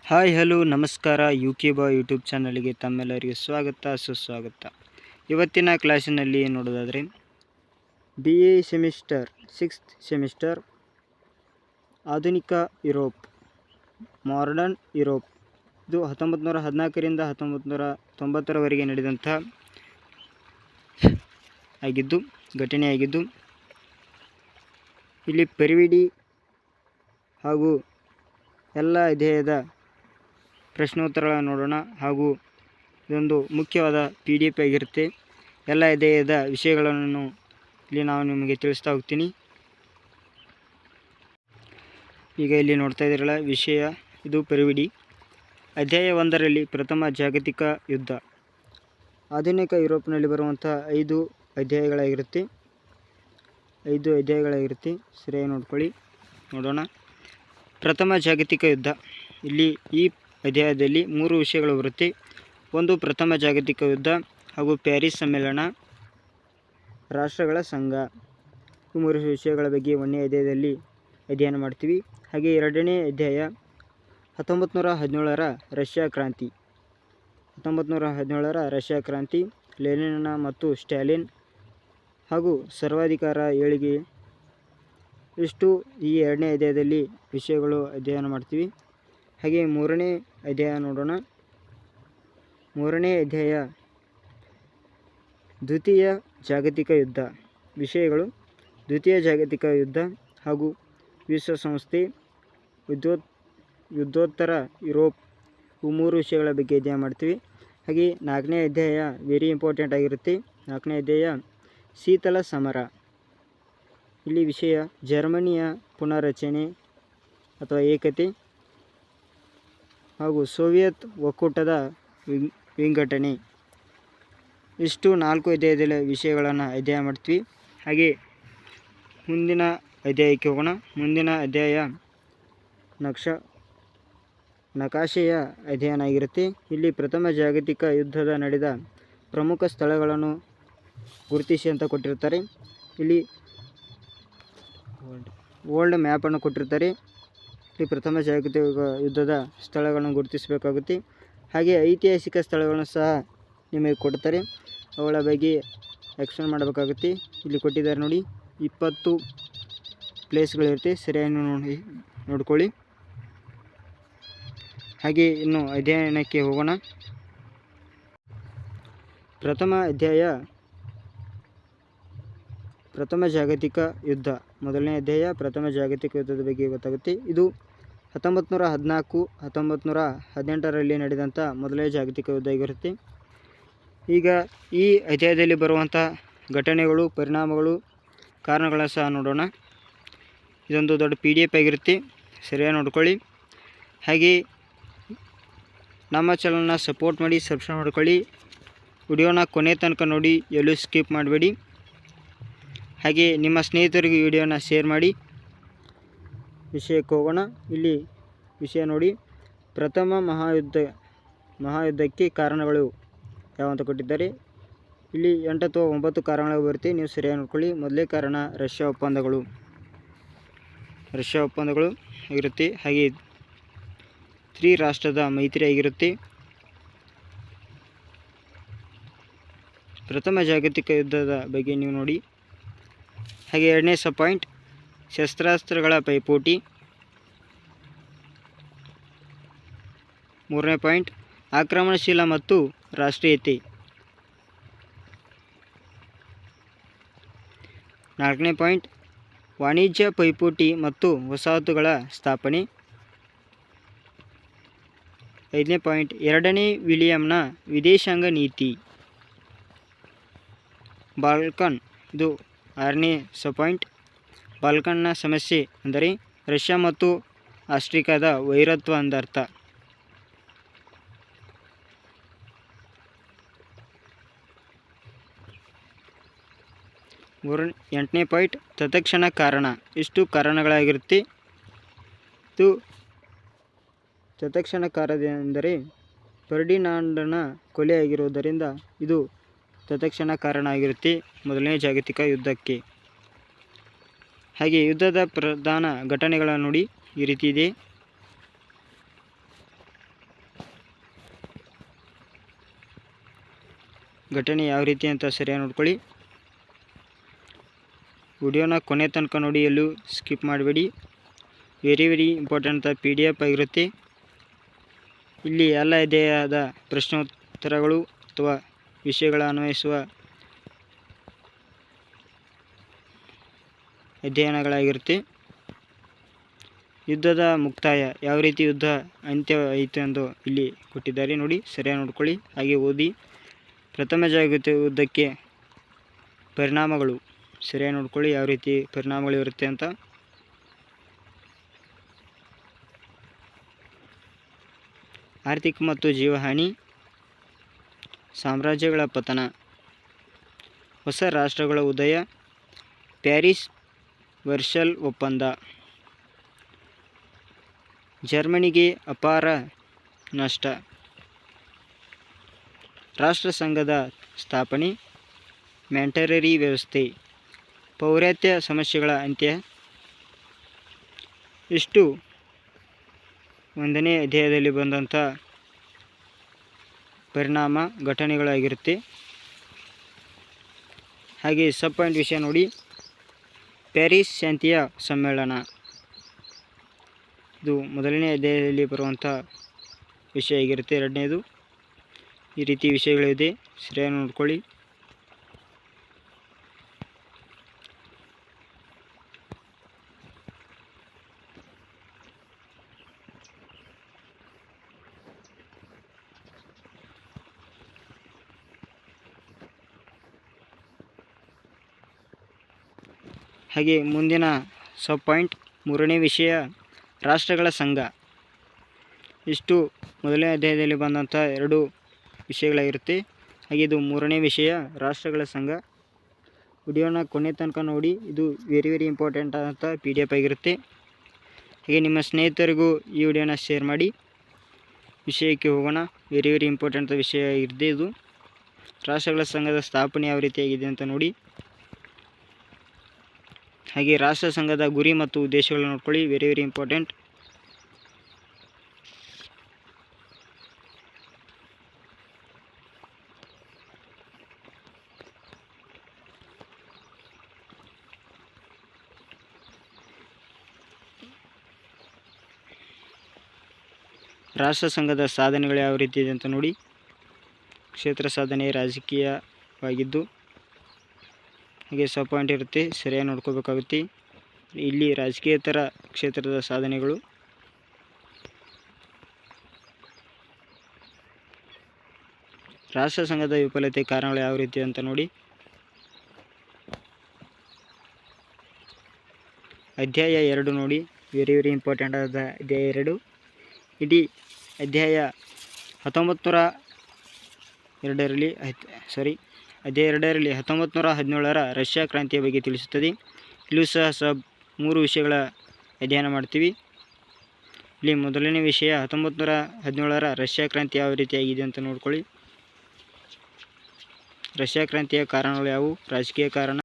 Hi hello ನಮಸ್ಕಾರ UK ಬಾಯ್ YouTube ಚಾನಲ್ಗೆ ತಮ್ಮೆಲ್ಲರಿಗೆ ಸ್ವಾಗತ ಸುಸ್ವಾಗತ. ಇವತ್ತಿನ ಕ್ಲಾಸಿನಲ್ಲಿ ನೋಡೋದಾದರೆ BA ಸೆಮಿಸ್ಟರ್ 6th ಸೆಮಿಸ್ಟರ್ ಆಧುನಿಕ ಯುರೋಪ್ ಮಾಡರ್ನ್ ಯುರೋಪ್ ಇದು 1914ರಿಂದ 1990ರವರೆಗೆ ನಡೆದಂಥ ಘಟನೆಯಾಗಿದ್ದು ಇಲ್ಲಿ ಪರಿವಿಡಿ ಹಾಗೂ ಎಲ್ಲ ಅಧ್ಯಾಯದ ಪ್ರಶ್ನೋತ್ತರಗಳನ್ನು ನೋಡೋಣ. ಹಾಗೂ ಇದೊಂದು ಮುಖ್ಯವಾದ PDF ಆಗಿರುತ್ತೆ. ಎಲ್ಲ ಅಧ್ಯಾಯದ ವಿಷಯಗಳನ್ನು ಇಲ್ಲಿ ನಾನು ನಿಮಗೆ ತಿಳಿಸ್ತಾ ಹೋಗ್ತೀನಿ. ಈಗ ಇಲ್ಲಿ ನೋಡ್ತಾ ಇದ್ದೀರಲ್ಲ ವಿಷಯ, ಇದು ಪರಿವಿಡಿ. ಅಧ್ಯಾಯ 1ರಲ್ಲಿ ಪ್ರಥಮ ಜಾಗತಿಕ ಯುದ್ಧ. ಆಧುನಿಕ ಯುರೋಪ್ನಲ್ಲಿ ಬರುವಂಥ 5 ಅಧ್ಯಾಯಗಳಾಗಿರುತ್ತೆ. ಸರಿಯಾಗಿ ನೋಡೋಣ. ಪ್ರಥಮ ಜಾಗತಿಕ ಯುದ್ಧ. ಇಲ್ಲಿ ಈ ಅಧ್ಯಾಯದಲ್ಲಿ 3 ವಿಷಯಗಳು ಬರುತ್ತೆ. ಒಂದು ಪ್ರಥಮ ಜಾಗತಿಕ ಯುದ್ಧ, ಹಾಗೂ ಪ್ಯಾರಿಸ್ ಸಮ್ಮೇಳನ, ರಾಷ್ಟ್ರಗಳ ಸಂಘ. ಈ 3 ವಿಷಯಗಳ ಬಗ್ಗೆ 1ನೇ ಅಧ್ಯಾಯದಲ್ಲಿ ಅಧ್ಯಯನ ಮಾಡ್ತೀವಿ. ಹಾಗೆ 2ನೇ ಅಧ್ಯಾಯ 1917ರ ರಷ್ಯಾ ಕ್ರಾಂತಿ. 1917ರ ರಷ್ಯಾ ಕ್ರಾಂತಿ, ಲೆನಿನ್ ಮತ್ತು ಸ್ಟಾಲಿನ್ ಹಾಗೂ ಸರ್ವಾಧಿಕಾರ ಏಳಿಗೆ. ಇಷ್ಟು ಈ 2ನೇ ಅಧ್ಯಾಯದಲ್ಲಿ ವಿಷಯಗಳು ಅಧ್ಯಯನ ಮಾಡ್ತೀವಿ. ಹಾಗೆ 3ನೇ ಅಧ್ಯಾಯ ನೋಡೋಣ. 3ನೇ ಅಧ್ಯಾಯ ದ್ವಿತೀಯ ಜಾಗತಿಕ ಯುದ್ಧ. ವಿಷಯಗಳು ದ್ವಿತೀಯ ಜಾಗತಿಕ ಯುದ್ಧ ಹಾಗೂ ವಿಶ್ವಸಂಸ್ಥೆ, ಯುದ್ಧೋತ್ತರ ಯುರೋಪ್. ಇವು 3 ವಿಷಯಗಳ ಬಗ್ಗೆ ಅಧ್ಯಯನ ಮಾಡ್ತೀವಿ. ಹಾಗೆ 4ನೇ ಅಧ್ಯಾಯ ವೆರಿ ಇಂಪಾರ್ಟೆಂಟ್ ಆಗಿರುತ್ತೆ. 4ನೇ ಅಧ್ಯಾಯ ಶೀತಲ ಸಮರ. ಇಲ್ಲಿ ವಿಷಯ ಜರ್ಮನಿಯ ಪುನರ್ರಚನೆ ಅಥವಾ ಏಕತೆ ಹಾಗೂ ಸೋವಿಯತ್ ಒಕ್ಕೂಟದ ವಿಂಗಡಣೆ. ಇಷ್ಟು 4 ಅಧ್ಯಾಯದ ವಿಷಯಗಳನ್ನು ಅಧ್ಯಯನ ಮಾಡ್ತೀವಿ. ಹಾಗೆ ಮುಂದಿನ ಅಧ್ಯಾಯಕ್ಕೆ ಹೋಗೋಣ. ಮುಂದಿನ ಅಧ್ಯಾಯ ನಕಾಶೆಯ ಅಧ್ಯಯನ ಆಗಿರುತ್ತೆ. ಇಲ್ಲಿ ಪ್ರಥಮ ಜಾಗತಿಕ ಯುದ್ಧದ ನಡೆದ ಪ್ರಮುಖ ಸ್ಥಳಗಳನ್ನು ಗುರುತಿಸಿ ಅಂತ ಕೊಟ್ಟಿರ್ತಾರೆ. ಇಲ್ಲಿ ವರ್ಲ್ಡ್ ಮ್ಯಾಪನ್ನು ಕೊಟ್ಟಿರ್ತಾರೆ. ಈ ಪ್ರಥಮ ಜಾಗತಿಕ ಯುದ್ಧದ ಸ್ಥಳಗಳನ್ನು ಗುರುತಿಸಬೇಕಾಗುತ್ತೆ. ಹಾಗೆ ಐತಿಹಾಸಿಕ ಸ್ಥಳಗಳನ್ನು ಸಹ ನಿಮಗೆ ಕೊಡ್ತಾರೆ. ಅವುಗಳ ಬಗ್ಗೆ ಎಕ್ಸ್ಪ್ಲೇನ್ ಮಾಡಬೇಕಾಗುತ್ತೆ. ಇಲ್ಲಿ ಕೊಟ್ಟಿದ್ದಾರೆ ನೋಡಿ, 20 ಪ್ಲೇಸ್ಗಳಿರುತ್ತೆ. ಸರಿಯಾಗಿ ನೋಡ್ಕೊಳ್ಳಿ. ಹಾಗೆ ಇನ್ನು ಅಧ್ಯಯನಕ್ಕೆ ಹೋಗೋಣ. ಪ್ರಥಮ ಅಧ್ಯಾಯ ಪ್ರಥಮ ಜಾಗತಿಕ ಯುದ್ಧ. ಮೊದಲನೇ ಅಧ್ಯಾಯ ಪ್ರಥಮ ಜಾಗತಿಕ ಯುದ್ಧದ ಬಗ್ಗೆ ಗೊತ್ತಾಗುತ್ತೆ. ಇದು 1914, 1918ರಲ್ಲಿ ನಡೆದಂಥ ಮೊದಲನೇ ಜಾಗತಿಕ ಯುದ್ಧ ಆಗಿರುತ್ತೆ. ಈಗ ಈ ಅಧ್ಯಾಯದಲ್ಲಿ ಬರುವಂಥ ಘಟನೆಗಳು, ಪರಿಣಾಮಗಳು, ಕಾರಣಗಳನ್ನು ಸಹ ನೋಡೋಣ. ಇದೊಂದು ದೊಡ್ಡ PDF ಆಗಿರುತ್ತೆ. ಸರಿಯಾಗಿ ನೋಡ್ಕೊಳ್ಳಿ. ಹಾಗೆ ನಮ್ಮ ಚಾನಲ್ನ ಸಪೋರ್ಟ್ ಮಾಡಿ, ಸಬ್ಸ್ಕ್ರೈಬ್ ಮಾಡ್ಕೊಳ್ಳಿ. ವಿಡಿಯೋನ ಕೊನೆ ತನಕ ನೋಡಿ, ಎಲ್ಲೂ ಸ್ಕಿಪ್ ಮಾಡಬೇಡಿ. ಹಾಗೆ ನಿಮ್ಮ ಸ್ನೇಹಿತರಿಗೆ ವಿಡಿಯೋನ ಶೇರ್ ಮಾಡಿ. ವಿಷಯಕ್ಕೆ ಹೋಗೋಣ. ಇಲ್ಲಿ ವಿಷಯ ನೋಡಿ, ಪ್ರಥಮ ಮಹಾಯುದ್ಧಕ್ಕೆ ಕಾರಣಗಳು ಯಾವಂತ ಕೊಟ್ಟಿದ್ದಾರೆ. ಇಲ್ಲಿ 8 ಅಥವಾ 9 ಕಾರಣಗಳು ಬರುತ್ತೆ. ನೀವು ಸರಿಯಾಗಿ ನೋಡ್ಕೊಳ್ಳಿ. ಮೊದಲೇ ಕಾರಣ ರಷ್ಯಾ ಒಪ್ಪಂದಗಳು ಆಗಿರುತ್ತೆ. ಹಾಗೆ ತ್ರಿರಾಷ್ಟ್ರದ ಮೈತ್ರಿ ಆಗಿರುತ್ತೆ. ಪ್ರಥಮ ಜಾಗತಿಕ ಯುದ್ಧದ ಬಗ್ಗೆ ನೀವು ನೋಡಿ. ಹಾಗೆ 2ನೇ ಪಾಯಿಂಟ್ ಶಸ್ತ್ರಾಸ್ತ್ರಗಳ ಪೈಪೋಟಿ. 3ನೇ ಪಾಯಿಂಟ್ ಆಕ್ರಮಣಶೀಲ ಮತ್ತು ರಾಷ್ಟ್ರೀಯತೆ. 4ನೇ ಪಾಯಿಂಟ್ ವಾಣಿಜ್ಯ ಪೈಪೋಟಿ ಮತ್ತು ವಸಾಹತುಗಳ ಸ್ಥಾಪನೆ. 5ನೇ ಪಾಯಿಂಟ್ 2ನೇ ವಿಲಿಯಂನ ವಿದೇಶಾಂಗ ನೀತಿ. ಬಾಲ್ಕನ್. ಇದು 6ನೇ ಪಾಯಿಂಟ್ ಬಾಲ್ಕನ್ನ ಸಮಸ್ಯೆ ಅಂದರೆ ರಷ್ಯಾ ಮತ್ತು ಆಸ್ಟ್ರಿಯಾದ ವೈರತ್ವ ಎಂದರ್ಥ. 8ನೇ ಪಾಯಿಂಟ್ ತತ್ಕ್ಷಣ ಕಾರಣ. ಇಷ್ಟು ಕಾರಣಗಳಾಗಿರುತ್ತೆ. ಇದು ತತ್ಕ್ಷಣ ಕಾರಣ ಎಂದರೆ ಫರ್ಡಿನಾಂಡನ ಕೊಲೆಯಾಗಿರುವುದರಿಂದ ಇದು ತತ್ಕ್ಷಣ ಕಾರಣ ಆಗಿರುತ್ತೆ ಮೊದಲನೇ ಜಾಗತಿಕ ಯುದ್ಧಕ್ಕೆ. ಹಾಗೆ ಯುದ್ಧದ ಪ್ರಧಾನ ಘಟನೆಗಳನ್ನು ನೋಡಿ, ಈ ರೀತಿ ಇದೆ. ಘಟನೆ ಯಾವ ರೀತಿ ಅಂತ ಸರಿಯಾಗಿ ನೋಡ್ಕೊಳ್ಳಿ. ವಿಡಿಯೋನ ಕೊನೆ ತನಕ ನೋಡಿ, ಎಲ್ಲೂ ಸ್ಕಿಪ್ ಮಾಡಬೇಡಿ. ವೆರಿ ಇಂಪಾರ್ಟೆಂಟ್ PDF ಆಗಿರುತ್ತೆ. ಇಲ್ಲಿ ಎಲ್ಲ ಅಧ್ಯಾಯದ ಪ್ರಶ್ನೋತ್ತರಗಳು ಅಥವಾ ವಿಷಯಗಳ ಅನ್ವಯಿಸುವ ಅಧ್ಯಯನಗಳಾಗಿರುತ್ತೆ. ಯುದ್ಧದ ಮುಕ್ತಾಯ, ಯಾವ ರೀತಿ ಯುದ್ಧ ಅಂತ್ಯ ಆಯಿತು ಎಂದು ಇಲ್ಲಿ ಕೊಟ್ಟಿದ್ದಾರೆ ನೋಡಿ, ಸರಿಯಾಗಿ ನೋಡ್ಕೊಳ್ಳಿ, ಹಾಗೆ ಓದಿ. ಪ್ರಥಮ ಜಾಗತಿಕ ಯುದ್ಧಕ್ಕೆ ಪರಿಣಾಮಗಳು, ಸರಿಯಾಗಿ ನೋಡ್ಕೊಳ್ಳಿ ಯಾವ ರೀತಿ ಪರಿಣಾಮಗಳು ಇರುತ್ತೆ ಅಂತ. ಆರ್ಥಿಕ ಮತ್ತು ಜೀವಹಾನಿ, ಸಾಮ್ರಾಜ್ಯಗಳ ಪತನ, ಹೊಸ ರಾಷ್ಟ್ರಗಳ ಉದಯ, ಪ್ಯಾರಿಸ್ ವರ್ಸಲ್ ಒಪ್ಪಂದ, ಜರ್ಮನಿಗೆ ಅಪಾರ ನಷ್ಟ, ರಾಷ್ಟ್ರಸಂಘದ ಸ್ಥಾಪನೆ, ಮ್ಯಾನ್ಟರರಿ ವ್ಯವಸ್ಥೆ, ಪೌರತ್ಯ ಸಮಸ್ಯೆಗಳ ಅಂತ್ಯ. ಇಷ್ಟು 1ನೇ ಅಧ್ಯಾಯದಲ್ಲಿ ಬಂದಂಥ ಪರಿಣಾಮ ಘಟನೆಗಳಾಗಿರುತ್ತೆ. ಹಾಗೆ ಸಬ್ ಪಾಯಿಂಟ್ ವಿಷಯ ನೋಡಿ, ಪ್ಯಾರಿಸ್ ಶಾಂತಿಯ ಸಮ್ಮೇಳನ, ಇದು 1ನೇ ಅಧ್ಯಾಯದಲ್ಲಿ ಬರುವಂಥ ವಿಷಯ ಆಗಿರುತ್ತೆ. 2ನೇದು ಈ ರೀತಿ ವಿಷಯಗಳಿದೆ, ಸರಿಯಾಗಿ ನೋಡ್ಕೊಳ್ಳಿ. ಹಾಗೆ ಮುಂದಿನ ಸಬ್ ಪಾಯಿಂಟ್ 3ನೇ ವಿಷಯ, ರಾಷ್ಟ್ರಗಳ ಸಂಘ. ಇಷ್ಟು 1ನೇ ಅಧ್ಯಾಯದಲ್ಲಿ ಬಂದಂಥ 2 ವಿಷಯಗಳಾಗಿರುತ್ತೆ. ಹಾಗೆ ಇದು 3ನೇ ವಿಷಯ, ರಾಷ್ಟ್ರಗಳ ಸಂಘ. ವಿಡಿಯೋನ ಕೊನೆ ತನಕ ನೋಡಿ, ಇದು ವೆರಿ ಇಂಪಾರ್ಟೆಂಟ್ ಆದಂಥ PDF ಆಗಿರುತ್ತೆ. ಹಾಗೆ ನಿಮ್ಮ ಸ್ನೇಹಿತರಿಗೂ ಈ ವಿಡಿಯೋನ ಶೇರ್ ಮಾಡಿ. ವಿಷಯಕ್ಕೆ ಹೋಗೋಣ. ವೆರಿ ಇಂಪಾರ್ಟೆಂಟ್ ವಿಷಯ ಇರುತ್ತೆ ಇದು. ರಾಷ್ಟ್ರಗಳ ಸಂಘದ ಸ್ಥಾಪನೆ ಯಾವ ರೀತಿಯಾಗಿದೆ ಅಂತ ನೋಡಿ. ಹಾಗೆ ರಾಷ್ಟ್ರ ಸಂಘದ ಗುರಿ ಮತ್ತು ಉದ್ದೇಶಗಳನ್ನು ನೋಡ್ಕೊಳ್ಳಿ, ವೆರಿ ಇಂಪಾರ್ಟೆಂಟ್. ರಾಷ್ಟ್ರ ಸಂಘದ ಸಾಧನೆಗಳು ಯಾವ ರೀತಿ ಇದೆ ಅಂತ ನೋಡಿ. ಕ್ಷೇತ್ರ ಸಾಧನೆ ರಾಜಕೀಯವಾಗಿದ್ದು, ಹಾಗೆ ಸಬ್ ಪಾಯಿಂಟ್ ಇರುತ್ತೆ, ಸರಿಯಾಗಿ ನೋಡ್ಕೋಬೇಕಾಗುತ್ತೆ. ಇಲ್ಲಿ ರಾಜಕೀಯೇತರ ಕ್ಷೇತ್ರದ ಸಾಧನೆಗಳು. ರಾಷ್ಟ್ರ ಸಂಘದ ವಿಫಲತೆ ಕಾರಣಗಳು ಯಾವ ರೀತಿ ಅಂತ ನೋಡಿ. ಅಧ್ಯಾಯ 2 ನೋಡಿ, ವೆರಿ ಇಂಪಾರ್ಟೆಂಟ್ ಆದ ಅಧ್ಯಾಯ 2. ಇಡೀ ಅಧ್ಯಾಯ 1917ರ ರಷ್ಯಾ ಕ್ರಾಂತಿಯ ಬಗ್ಗೆ ತಿಳಿಸುತ್ತದೆ. ಇಲ್ಲೂ ಸಹ 3 ವಿಷಯಗಳ ಅಧ್ಯಯನ ಮಾಡ್ತೀವಿ. ಇಲ್ಲಿ 1ನೇ ವಿಷಯ 1917ರ ರಷ್ಯಾ ಕ್ರಾಂತಿ ಯಾವ ರೀತಿಯಾಗಿದೆ ಅಂತ ನೋಡ್ಕೊಳ್ಳಿ. ರಷ್ಯಾ ಕ್ರಾಂತಿಯ ಕಾರಣಗಳು ಯಾವುವು? ರಾಜಕೀಯ ಕಾರಣ,